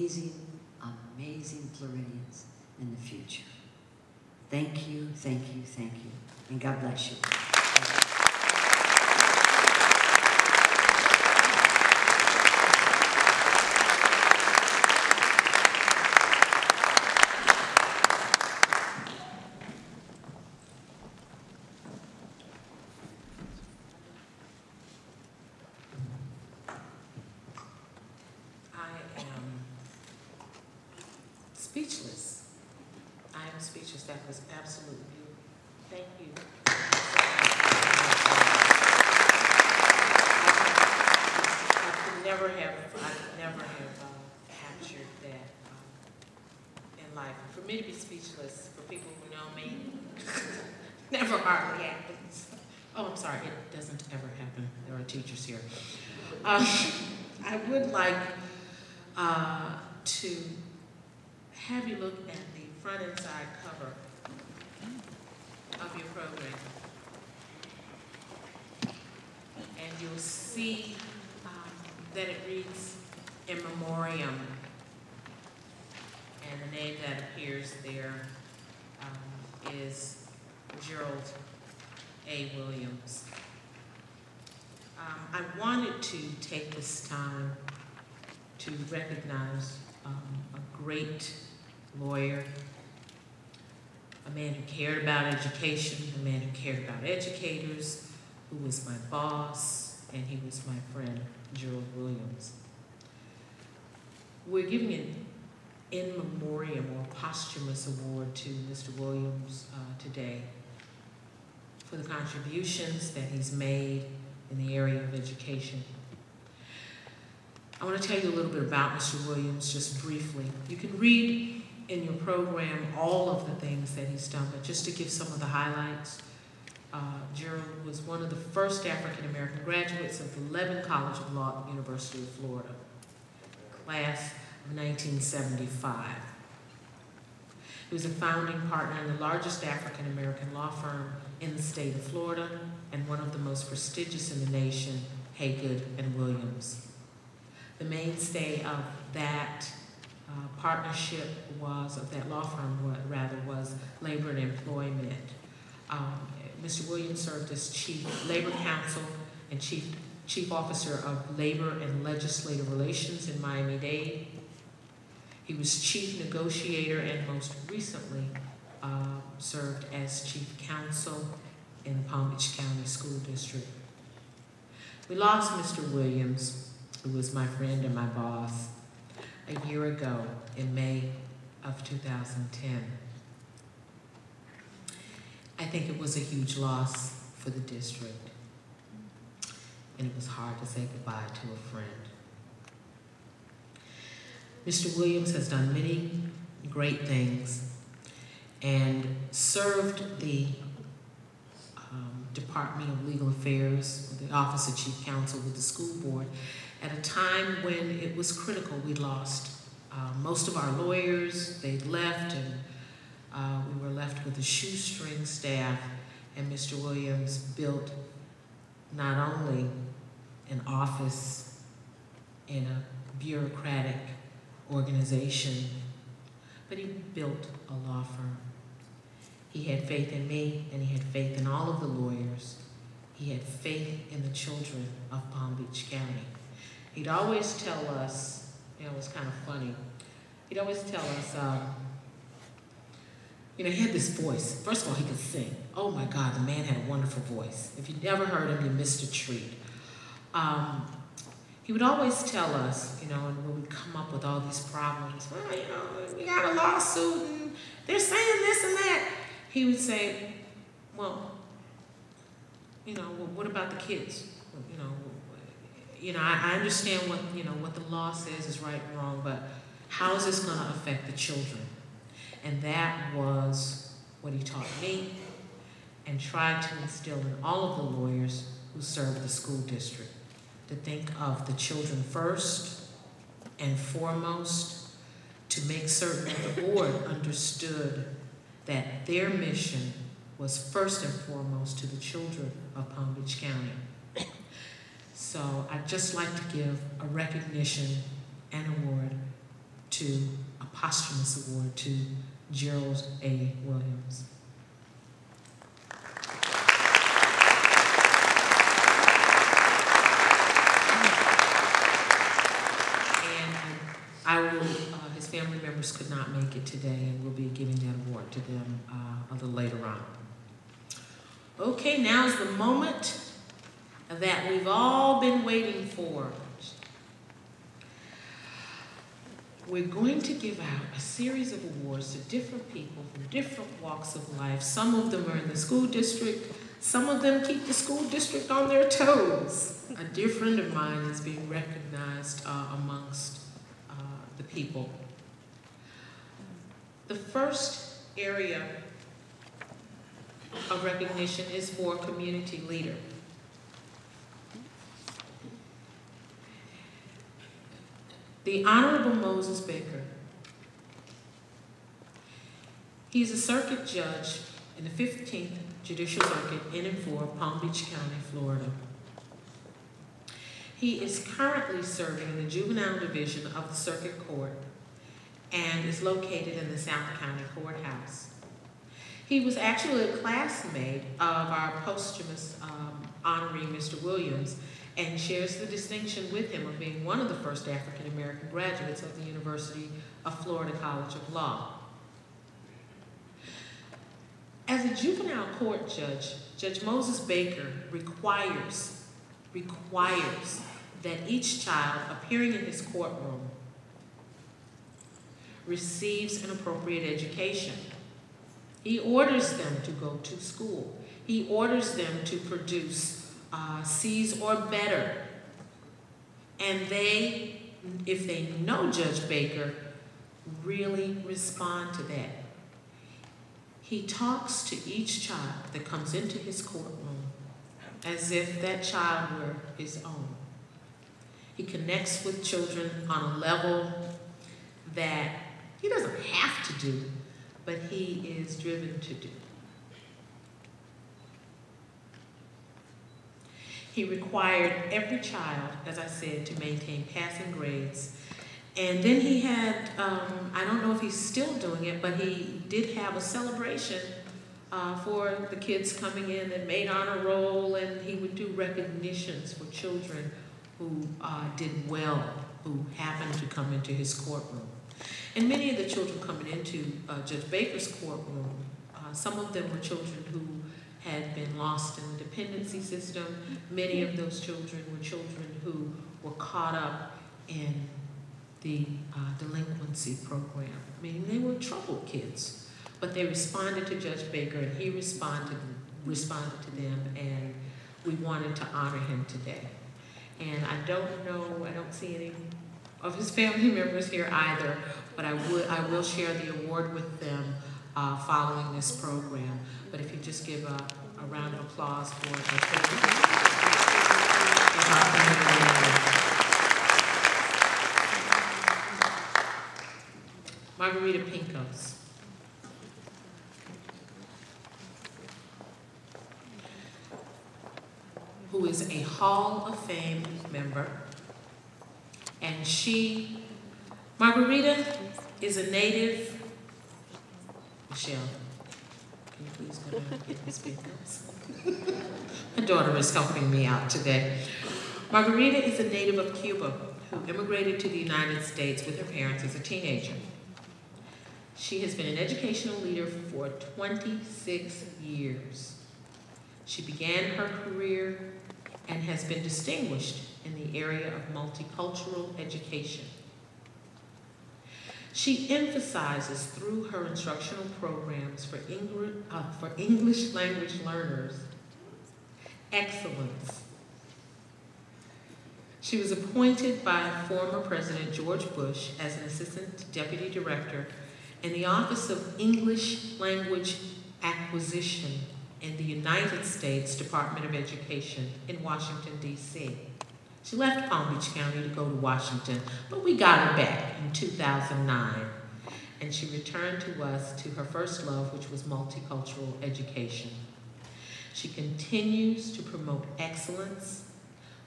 amazing, amazing Floridians in the future. Thank you, thank you, thank you, and God bless you. Speechless. I am speechless. That was absolutely beautiful. Thank you. I could never have captured that in life. For me to be speechless, for people who know me, never hardly happens. Oh, I'm sorry. It doesn't ever happen. There are teachers here. I would like to have you look at the front and side cover of your program. And you'll see that it reads in memoriam. And the name that appears there is Gerald A. Williams. I wanted to take this time to recognize a great lawyer, a man who cared about education, a man who cared about educators, who was my boss, and he was my friend, Gerald Williams. We're giving an in memoriam or posthumous award to Mr. Williams today for the contributions that he's made in the area of education. I want to tell you a little bit about Mr. Williams, just briefly. You can read in your program all of the things that he's done, but just to give some of the highlights, Gerald was one of the first African-American graduates of the Levin College of Law at the University of Florida, class of 1975. He was a founding partner in the largest African-American law firm in the state of Florida and one of the most prestigious in the nation, Haygood and Williams. The mainstay of that partnership of that law firm was labor and employment. Mr. Williams served as Chief Labor Counsel and Chief Officer of Labor and Legislative Relations in Miami-Dade. He was Chief Negotiator and most recently served as Chief Counsel in the Palm Beach County School District. We lost Mr. Williams, who was my friend and my boss, a year ago in May of 2010. I think it was a huge loss for the district, and it was hard to say goodbye to a friend. Mr. Williams has done many great things and served the Department of Legal Affairs, the Office of Chief Counsel with the school board, at a time when it was critical. We lost most of our lawyers, they'd left, and we were left with a shoestring staff, and Mr. Williams built not only an office in a bureaucratic organization, but he built a law firm. He had faith in me, and he had faith in all of the lawyers. He had faith in the children of Palm Beach County. He'd always tell us, it was kind of funny, he'd always tell us, he had this voice. First of all, he could sing. Oh my God, the man had a wonderful voice. If you'd never heard him, you missed a treat. He would always tell us, and when we'd come up with all these problems, well, we got a lawsuit and they're saying this and that. He would say, well, what about the kids? I understand what the law says is right and wrong, but how is this going to affect the children? And that was what he taught me and tried to instill in all of the lawyers who served the school district, to think of the children first and foremost, to make certain that the board understood that their mission was first and foremost to the children of Palm Beach County. So I'd just like to give a recognition and award a posthumous award to Gerald A. Williams. His family members could not make it today, and we'll be giving that award to them a little later on. Okay, now's the moment that we've all been waiting for. We're going to give out a series of awards to different people from different walks of life. Some of them are in the school district. Some of them keep the school district on their toes. A dear friend of mine is being recognized amongst the people. The first area of recognition is for community leader. The Honorable Moses Baker. He's a circuit judge in the 15th Judicial Circuit in and for Palm Beach County, Florida. He is currently serving in the Juvenile Division of the Circuit Court and is located in the South County Courthouse. He was actually a classmate of our posthumous honoree, Mr. Williams, and shares the distinction with him of being one of the first African-American graduates of the University of Florida College of Law. As a juvenile court judge, Judge Moses Baker requires that each child appearing in his courtroom receives an appropriate education. He orders them to go to school. He orders them to produce C's or better. And they, if they know Judge Baker, really respond to that. He talks to each child that comes into his courtroom as if that child were his own. He connects with children on a level that he doesn't have to do, but he is driven to do. He required every child, as I said, to maintain passing grades. And then he had, I don't know if he's still doing it, but he did have a celebration for the kids coming in that made honor roll, and he would do recognitions for children who did well, who happened to come into his courtroom. And many of the children coming into Judge Baker's courtroom, some of them were children who had been lost in the dependency system. Many of those children were children who were caught up in the delinquency program, meaning they were troubled kids. But they responded to Judge Baker, and he responded to them, and we wanted to honor him today. And I don't see any of his family members here either, but I will share the award with them following this program. But if you just give a round of applause for Margarita Pincos. Who is a Hall of Fame member. And Margarita is a native. Michelle, can you please go down and get Ms. Pincos? My daughter is helping me out today. Margarita is a native of Cuba who immigrated to the United States with her parents as a teenager. She has been an educational leader for 26 years. She began her career and has been distinguished in the area of multicultural education. She emphasizes through her instructional programs for English language learners excellence. She was appointed by former President George Bush as an Assistant Deputy Director in the Office of English Language Acquisition in the United States Department of Education in Washington, D.C. She left Palm Beach County to go to Washington, but we got her back in 2009. And she returned to us to her first love, which was multicultural education. She continues to promote excellence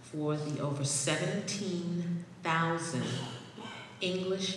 for the over 17,000 English